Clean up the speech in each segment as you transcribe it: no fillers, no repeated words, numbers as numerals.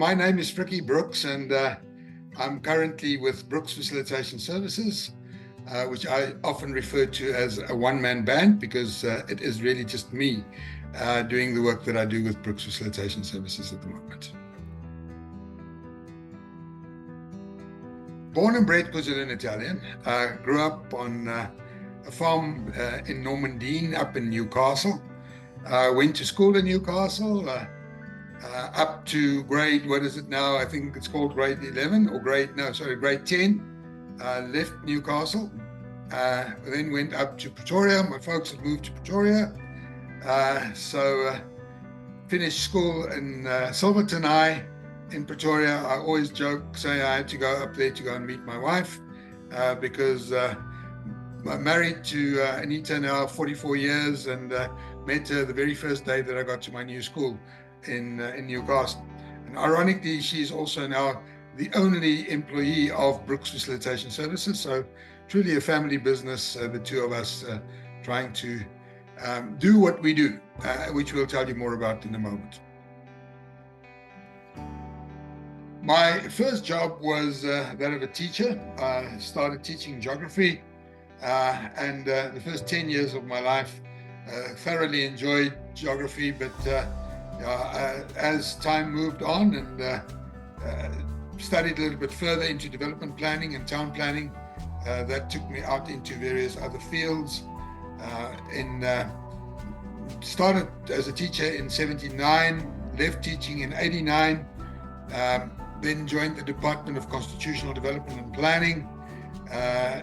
My name is Frikkie Brooks, and I'm currently with Brooks Facilitation Services, which I often refer to as a one-man band because it is really just me doing the work that I do with Brooks Facilitation Services at the moment. Born and bred KZN Italian, grew up on a farm in Normandy up in Newcastle. Went to school in Newcastle up to grade, what is it now? I think it's called grade 11 or grade 10. Left Newcastle, then went up to Pretoria. My folks had moved to Pretoria. So finished school in Silverton High in Pretoria. I always joke, say I had to go up there to go and meet my wife because I'm married to Anita now 44 years and met her the very first day that I got to my new school in Newcastle. And ironically, she's also now the only employee of Brooks Facilitation Services. So truly a family business, the two of us trying to do what we do, which we'll tell you more about in a moment. My first job was that of a teacher. I started teaching geography and the first 10 years of my life thoroughly enjoyed geography, but as time moved on and studied a little bit further into development planning and town planning, that took me out into various other fields. Started as a teacher in 79, left teaching in 89, then joined the Department of Constitutional Development and Planning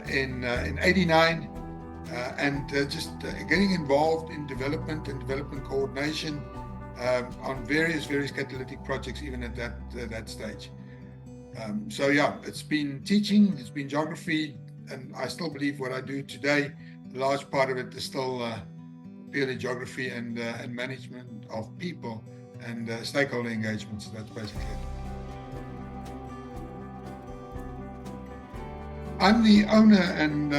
in 89, and just getting involved in development and development coordination on various catalytic projects even at that stage. So yeah, it's been teaching, it's been geography, and I still believe what I do today, a large part of it is still purely geography and management of people and stakeholder engagement. So that's basically it. I'm the owner and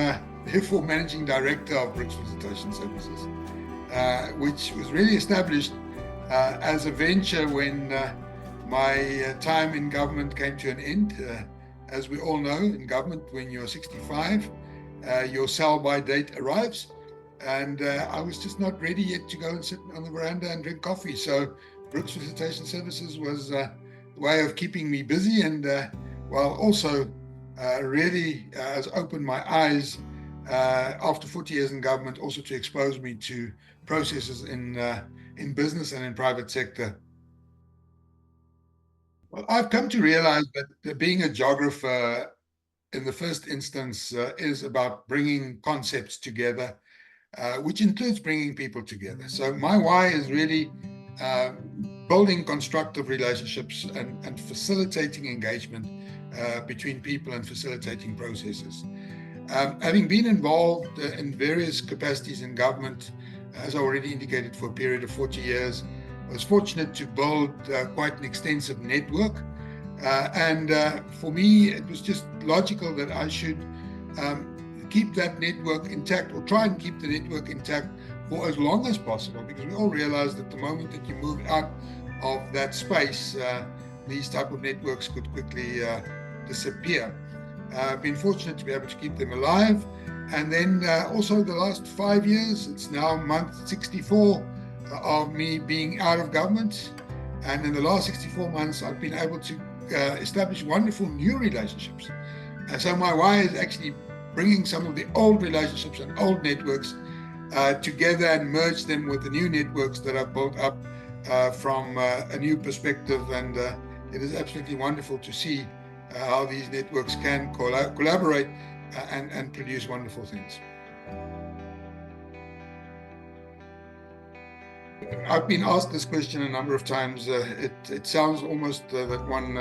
therefore managing director of Brooks Facilitation Services, which was really established as a venture when my time in government came to an end. As we all know, in government, when you're 65, your sell-by date arrives, and I was just not ready yet to go and sit on the veranda and drink coffee. So Brooks Facilitation Services was a way of keeping me busy, and while also really has opened my eyes after 40 years in government, also to expose me to processes in business and in private sector. Well, I've come to realize that being a geographer in the first instance is about bringing concepts together, which includes bringing people together. So my why is really building constructive relationships and facilitating engagement between people and facilitating processes. Having been involved in various capacities in government, as I already indicated, for a period of 40 years, I was fortunate to build quite an extensive network. And for me, it was just logical that I should keep that network intact, or try and keep the network intact for as long as possible, because we all realize that the moment that you move out of that space, these type of networks could quickly disappear. I've been fortunate to be able to keep them alive. And then also the last 5 years, it's now month 64 of me being out of government. And in the last 64 months, I've been able to establish wonderful new relationships. And so my why is actually bringing some of the old relationships and old networks together and merge them with the new networks that I've built up from a new perspective. And it is absolutely wonderful to see how these networks can collaborate and produce wonderful things. I've been asked this question a number of times. It sounds almost that one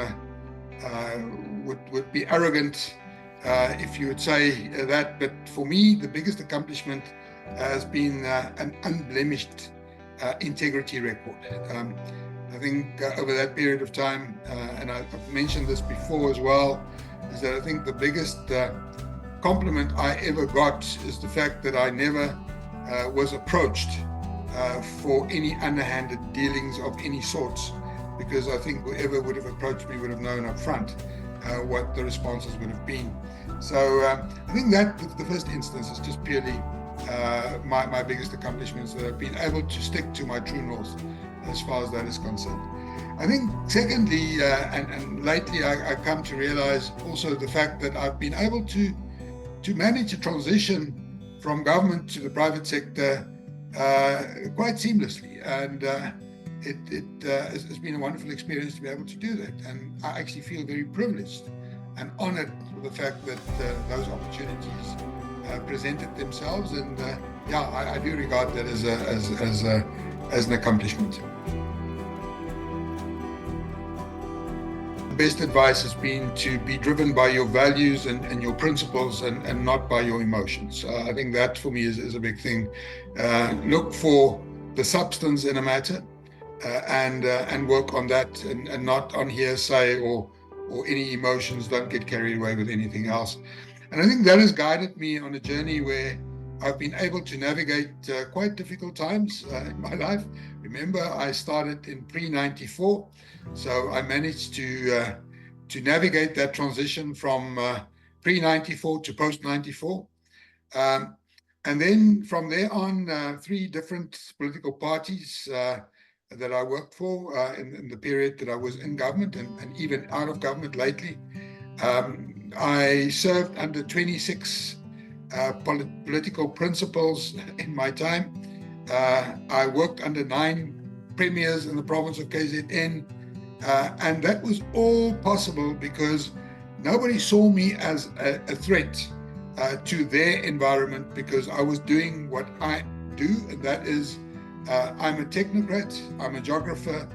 would be arrogant if you would say that, but for me, the biggest accomplishment has been an unblemished integrity record. I think over that period of time, and I've mentioned this before as well, is that I think the biggest compliment I ever got is the fact that I never was approached for any underhanded dealings of any sorts because I think whoever would have approached me would have known up front what the responses would have been. So I think that the first instance is just purely my biggest accomplishments, that I've been able to stick to my true north as far as that is concerned. I think secondly, and lately I come to realize also the fact that I've been able to manage a transition from government to the private sector quite seamlessly, and it has been a wonderful experience to be able to do that. And I actually feel very privileged and honored for the fact that those opportunities presented themselves, and I do regard that as an accomplishment. The best advice has been to be driven by your values and your principles, and not by your emotions. I think that for me is a big thing. Look for the substance in a matter, and work on that, and not on hearsay or any emotions. Don't get carried away with anything else. And I think that has guided me on a journey where I've been able to navigate quite difficult times in my life. Remember, I started in pre-94, so I managed to navigate that transition from pre-94 to post-94. And then from there on, 3 different political parties that I worked for in the period that I was in government, and even out of government lately. I served under 26 political principles in my time. I worked under 9 premiers in the province of KZN, and that was all possible because nobody saw me as a threat to their environment, because I was doing what I do, and that is I'm a technocrat, I'm a geographer,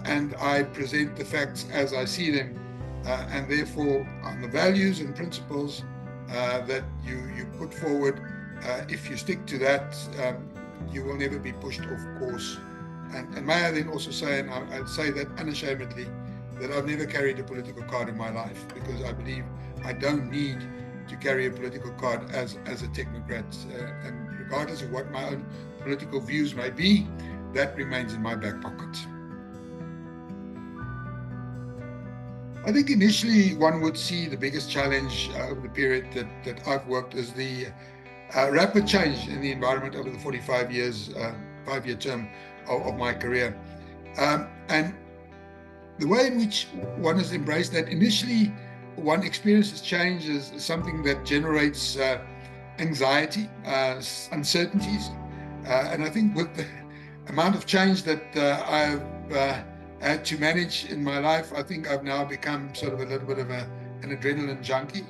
and I present the facts as I see them, and therefore on the values and principles that you put forward, if you stick to that, you will never be pushed off course. And may I then also say, and I'd say that unashamedly, that I've never carried a political card in my life, because I believe I don't need to carry a political card as a technocrat, and regardless of what my own political views may be, that remains in my back pocket. I think initially one would see the biggest challenge over the period that I've worked is the rapid change in the environment over the 45 years, 5-year term of my career. And the way in which one has embraced that, initially one experiences change as something that generates anxiety, uncertainties. And I think with the amount of change that I've had to manage in my life, I think I've now become sort of a little bit of an adrenaline junkie.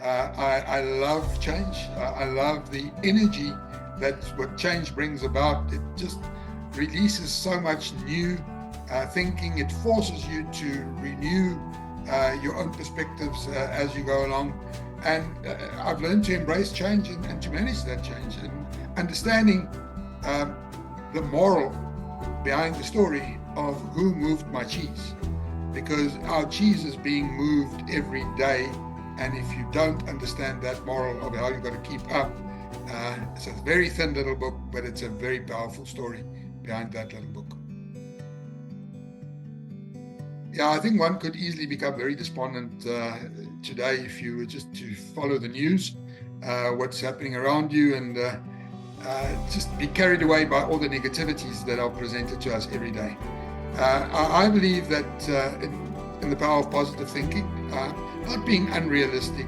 I love change. I love the energy that what change brings about. It just releases so much new thinking. It forces you to renew your own perspectives as you go along. And I've learned to embrace change and to manage that change, and understanding the moral behind the story of who moved my cheese, because our cheese is being moved every day, and if you don't understand that moral of how you've got to keep up, it's a very thin little book, but it's a very powerful story behind that little book. Yeah, I think one could easily become very despondent today if you were just to follow the news, what's happening around you, and just be carried away by all the negativities that are presented to us every day. I believe that in the power of positive thinking, not being unrealistic,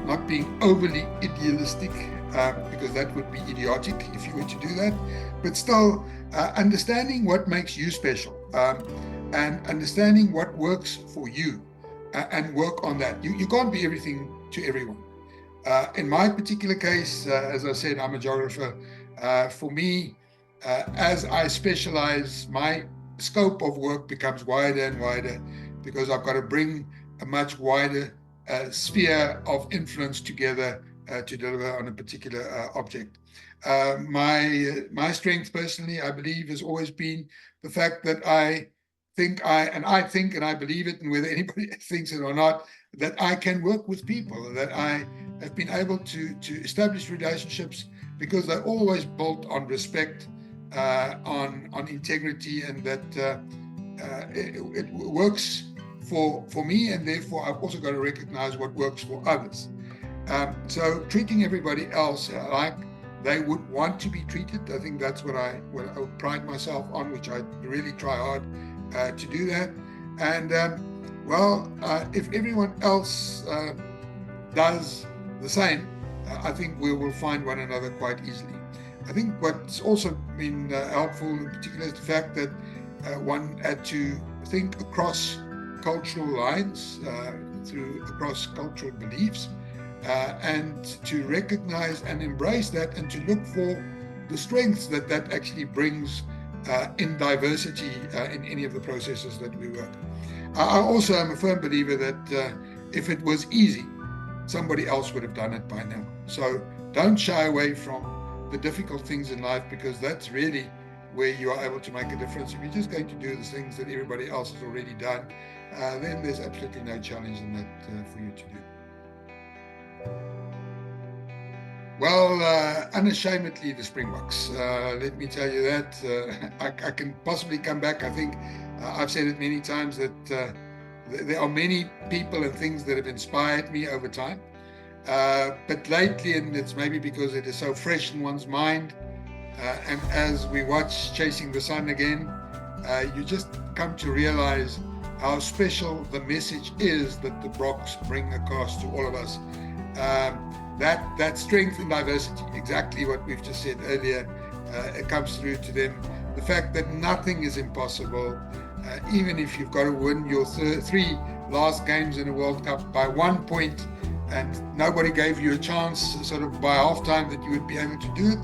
not being overly idealistic, because that would be idiotic if you were to do that, but still understanding what makes you special, and understanding what works for you, and work on that. You can't be everything to everyone. In my particular case, as I said, I'm a geographer. For me, as I specialize, my scope of work becomes wider and wider, because I've got to bring a much wider sphere of influence together to deliver on a particular object. My strength personally, I believe, has always been the fact that I think and I believe it, and whether anybody thinks it or not, that I can work with people, that I have been able to establish relationships because they're always built on respect, on integrity, and that it works for me, and therefore I've also got to recognize what works for others. So treating everybody else like they would want to be treated, I think that's what I pride myself on, which I really try hard to do that. And if everyone else does the same, I think we will find one another quite easily. I think what's also been helpful in particular is the fact that one had to think across cultural lines, across cultural beliefs, and to recognize and embrace that, and to look for the strengths that actually brings in diversity in any of the processes that we work. I also am a firm believer that if it was easy, somebody else would have done it by now. So don't shy away from the difficult things in life, because that's really where you are able to make a difference. If you're just going to do the things that everybody else has already done, then there's absolutely no challenge in that for you to do. Well, unashamedly the Springboks. Let me tell you that. I can possibly come back. I think I've said it many times that there are many people and things that have inspired me over time. But lately, and it's maybe because it is so fresh in one's mind, and as we watch Chasing the Sun again, you just come to realize how special the message is that the Brooks bring across to all of us. That strength in diversity, exactly what we've just said earlier, it comes through to them. The fact that nothing is impossible, even if you've got to win your three last games in a World Cup by 1 point, and nobody gave you a chance sort of by halftime that you would be able to do it.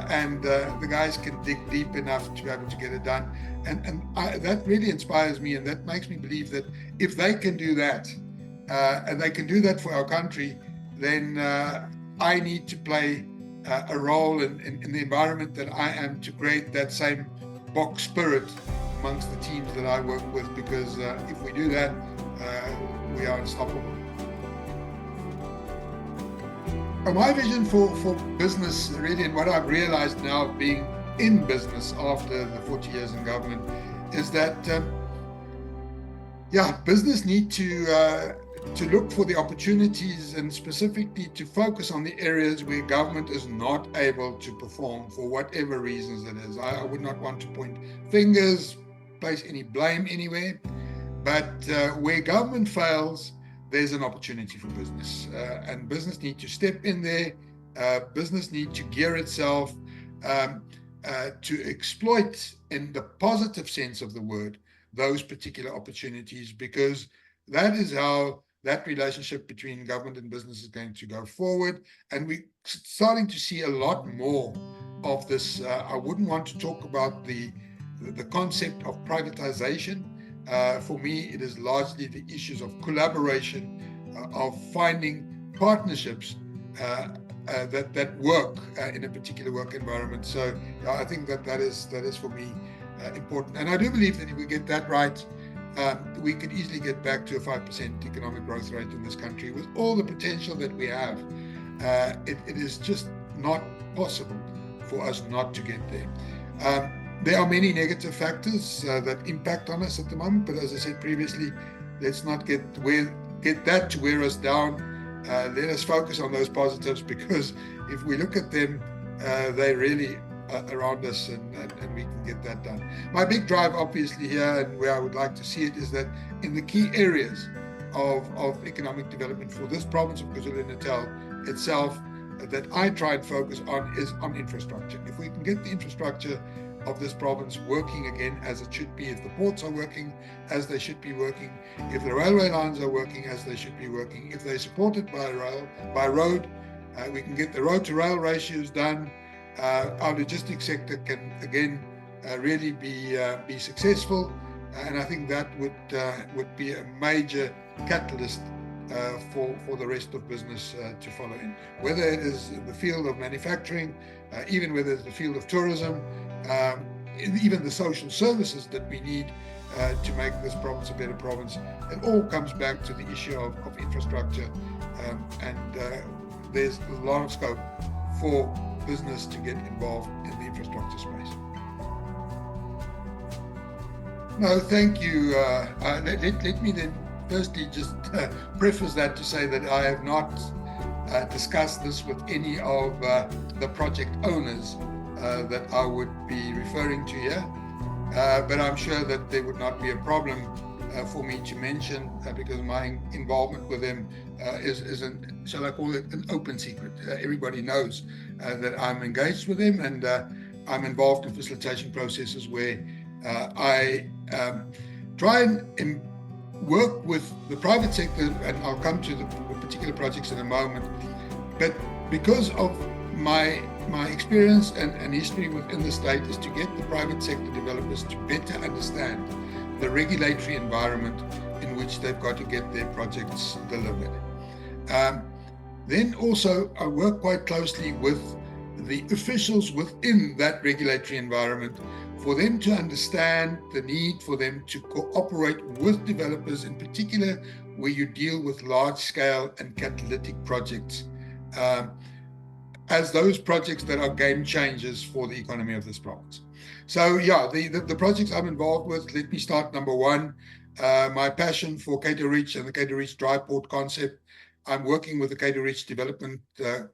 And the guys can dig deep enough to be able to get it done. And that really inspires me, and that makes me believe that if they can do that, and they can do that for our country, then I need to play a role in the environment that I am, to create that same Bok spirit amongst the teams that I work with, because if we do that, we are unstoppable. My vision for business, really, and what I've realized now being in business after the 40 years in government, is that business need to look for the opportunities, and specifically to focus on the areas where government is not able to perform for whatever reasons it is. I would not want to point fingers, place any blame anywhere, but where government fails, there's an opportunity for business, and business need to step in there. Business need to gear itself to exploit, in the positive sense of the word, those particular opportunities, because that is how that relationship between government and business is going to go forward. And we're starting to see a lot more of this. I wouldn't want to talk about the concept of privatization. For me, it is largely the issues of collaboration, of finding partnerships that work in a particular work environment. So I think that is for me important. And I do believe that if we get that right, we could easily get back to a 5% economic growth rate in this country with all the potential that we have. It is just not possible for us not to get there. There are many negative factors that impact on us at the moment, but as I said previously, let's not get that to wear us down. Let us focus on those positives, because if we look at them, they really are around us, and we can get that done. My big drive, obviously, here, and where I would like to see it, is that in the key areas of economic development for this province of KwaZulu-Natal itself, that I try and focus on is on infrastructure. If we can get the infrastructure of this province working again as it should be, if the ports are working as they should be working, if the railway lines are working as they should be working, if they're supported by road, we can get the road to rail ratios done. Our logistics sector can again really be successful, and I think that would be a major catalyst for the rest of business to follow in, whether it is in the field of manufacturing, even whether it's the field of tourism, even the social services that we need to make this province a better province. It all comes back to the issue of infrastructure, and there's a lot of scope for business to get involved in the infrastructure space. No, thank you. Let me then firstly just preface that to say that I have not discussed this with any of the project owners that I would be referring to here. But I'm sure that there would not be a problem for me to mention because my involvement with them is an, shall I call it, an open secret. Everybody knows that I'm engaged with them, and I'm involved in facilitation processes where I try and work with the private sector, and I'll come to the particular projects in a moment. But because of my experience and history within the state is to get the private sector developers to better understand the regulatory environment in which they've got to get their projects delivered. Then also I work quite closely with the officials within that regulatory environment for them to understand the need for them to cooperate with developers, in particular where you deal with large scale and catalytic projects, as those projects that are game changers for the economy of this province. So yeah, the projects I'm involved with, let me start number one, my passion for Cato Ridge and the Cato Ridge dry port concept. I'm working with the Cato Ridge Development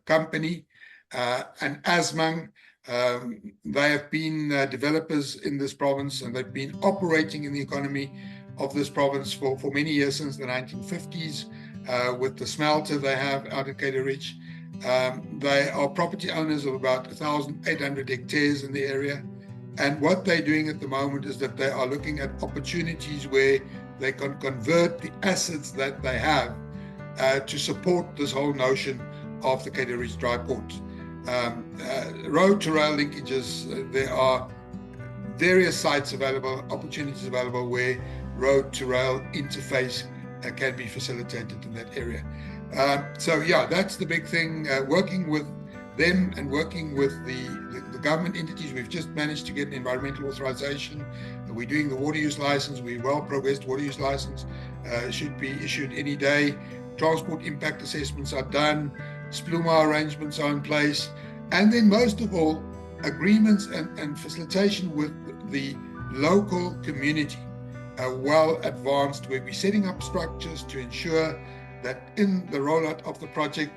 Company and ASMANG. They have been developers in this province, and they've been operating in the economy of this province for many years, since the 1950s, with the smelter they have out at Cato Ridge. They are property owners of about 1,800 hectares in the area. And what they're doing at the moment is that they are looking at opportunities where they can convert the assets that they have to support this whole notion of the Cato Ridge dry port. Road to rail linkages, there are various sites available, opportunities available where road to rail interface can be facilitated in that area. So yeah, that's the big thing, working with them and working with the government entities. We've just managed to get an environmental authorization. We're doing the water use license. We're well progressed. Water use license should be issued any day. Transport impact assessments are done. SPLUMA arrangements are in place. And then most of all, agreements and facilitation with the local community well advanced, where we're setting up structures to ensure that in the rollout of the project,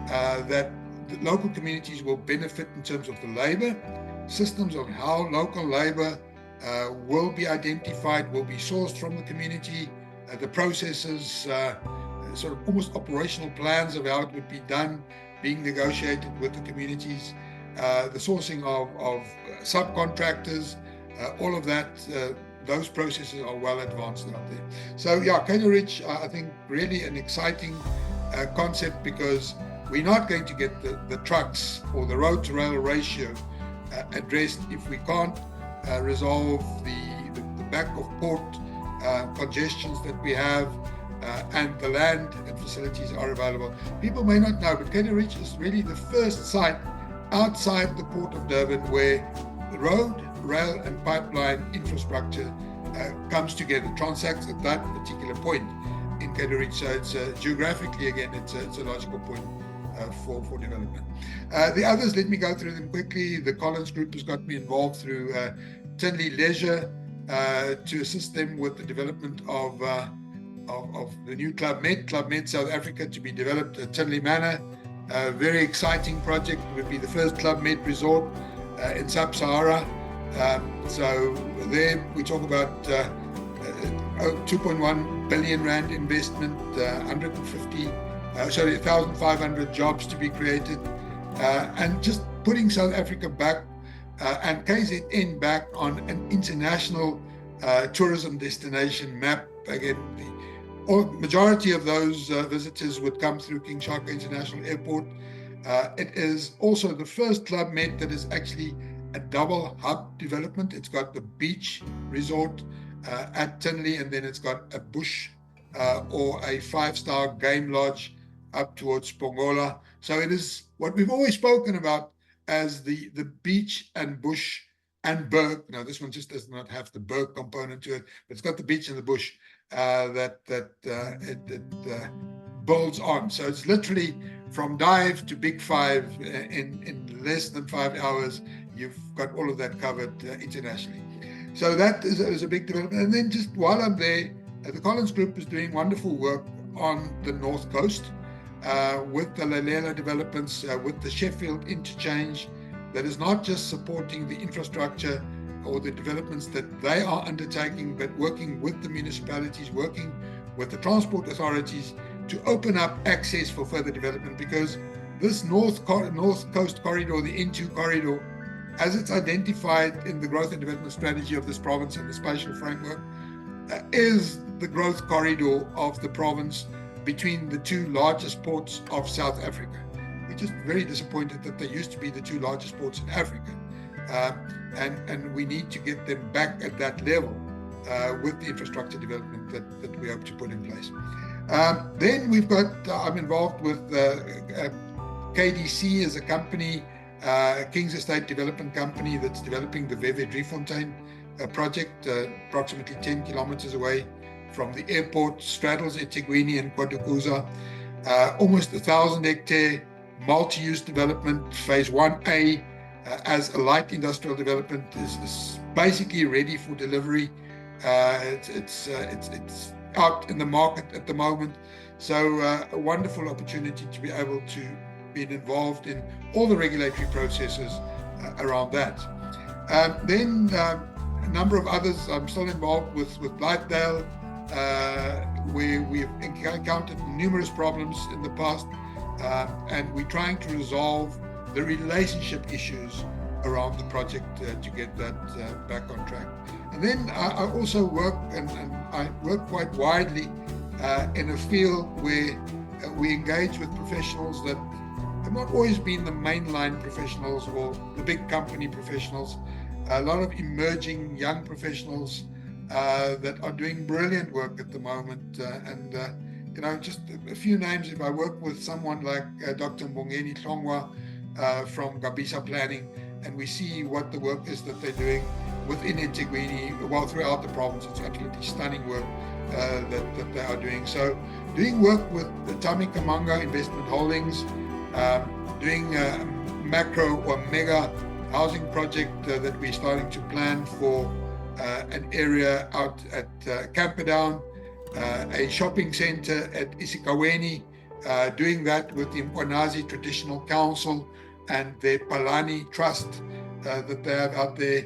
that the local communities will benefit in terms of the labor, systems of how local labor will be identified, will be sourced from the community, the processes, sort of almost operational plans of how it would be done, being negotiated with the communities, the sourcing of subcontractors, all of that, those processes are well advanced out there. So yeah, Cato Ridge, I think really an exciting concept, because we're not going to get the trucks or the road to rail ratio addressed if we can't resolve the back of port congestions that we have, and the land and facilities are available. People may not know, but Cato Ridge is really the first site outside the Port of Durban where the road, rail and pipeline infrastructure comes together, transacts at that particular point in Cato Ridge. So it's geographically, again, it's a logical point for development. The others, let me go through them quickly. The Collins Group has got me involved through Tinley Leisure to assist them with the development of the new Club Med South Africa, to be developed at Tinley Manor. A very exciting project. It would be the first Club Med resort in Sub-Sahara. So there we talk about 2.1 billion rand investment, 1,500 jobs to be created, and just putting South Africa back and KZN back on an international tourism destination map. Again, the majority of those visitors would come through King Shaka International Airport. It is also the first Club Med that is actually a double hub development. It's got the beach resort at Tinley, and then it's got a bush or a 5-star game lodge up towards Pongola. So it is what we've always spoken about as the beach and bush and berg. Now this one just does not have the berg component to it, but it's got the beach and the bush that it builds on. So it's literally from dive to Big Five in less than 5 hours. You've got all of that covered internationally. So that is a big development. And then just while I'm there, the Collins Group is doing wonderful work on the North Coast with the Lalela developments, with the Sheffield interchange, that is not just supporting the infrastructure or the developments that they are undertaking, but working with the municipalities, working with the transport authorities to open up access for further development, because this North Coast corridor, the N2 corridor, as it's identified in the growth and development strategy of this province and the spatial framework, is the growth corridor of the province between the two largest ports of South Africa. We're just very disappointed that they used to be the two largest ports in Africa. And we need to get them back at that level with the infrastructure development that we hope to put in place. Then we've got, I'm involved with KDC as a company, King's Estate Development Company, that's developing the Veve Driefontein project, approximately 10 kilometers away from the airport, straddles eThekwini and KwaDukuza. Almost 1,000-hectare multi-use development, phase 1A, as a light industrial development, is basically ready for delivery. It's out in the market at the moment. So a wonderful opportunity to be able to be involved in all the regulatory processes around that. Then a number of others, I'm still involved with Blythedale, where we've encountered numerous problems in the past, and we're trying to resolve the relationship issues around the project to get that back on track. And then I also work, and I work quite widely in a field where we engage with professionals that have not always been the mainline professionals or the big company professionals. A lot of emerging young professionals that are doing brilliant work at the moment. And just a few names. If I work with someone like Dr. Mbongeni Hlongwa from Gabisa Planning, and we see what the work is that they're doing within eThekwini, well, throughout the province, it's absolutely stunning work that they are doing. So doing work with the Tami Kamanga Investment Holdings, doing a macro or mega housing project that we're starting to plan for an area out at Camperdown, a shopping center at Isikaweni, doing that with the Mkwanazi Traditional Council and the Palani Trust that they have out there,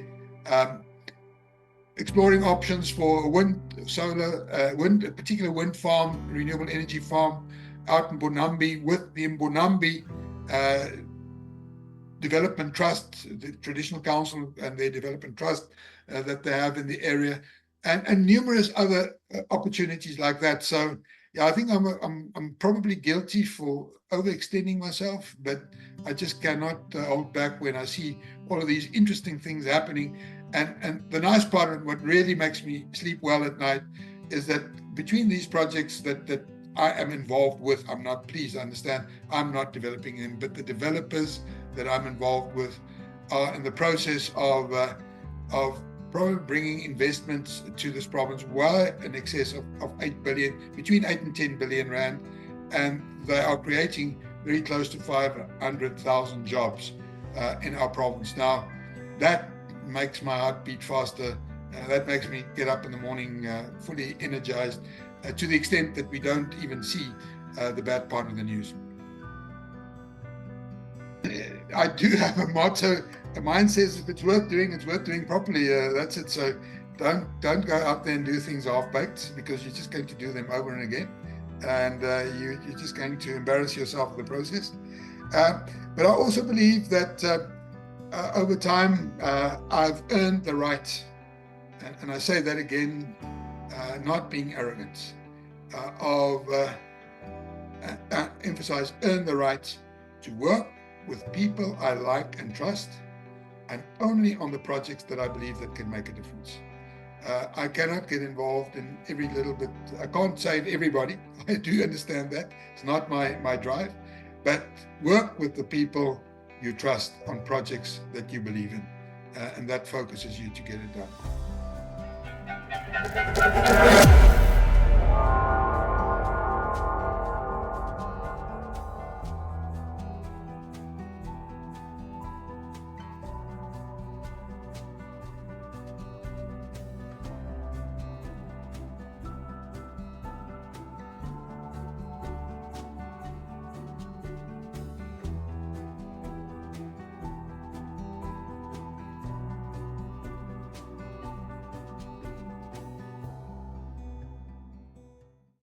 exploring options for wind, solar, a particular wind farm, renewable energy farm out in Mbonambi with the Mbonambi Development Trust, the Traditional Council and their Development Trust that they have in the area, and numerous other opportunities like that. So yeah, I think I'm probably guilty for overextending myself, but I just cannot hold back when I see all of these interesting things happening. And the nice part, and what really makes me sleep well at night, is that between these projects that I am involved with, please understand, I'm not developing them, but the developers that I'm involved with are in the process of probably bringing investments to this province well in excess of 8 billion, between 8 and 10 billion rand, and they are creating very close to 500,000 jobs in our province. Now, that makes my heart beat faster. That makes me get up in the morning fully energized, to the extent that we don't even see the bad part of the news. I do have a motto. Mine says, if it's worth doing properly. That's it. So don't go out there and do things half-baked, because you're just going to do them over and again, and you're just going to embarrass yourself in the process. But I also believe that over time I've earned the right, and I say that again, not being arrogant, emphasize earn the right to work with people I like and trust, and only on the projects that I believe that can make a difference. I cannot get involved in every little bit. I can't save everybody. I do understand that. It's not my drive. But work with the people you trust on projects that you believe in. And that focuses you to get it done.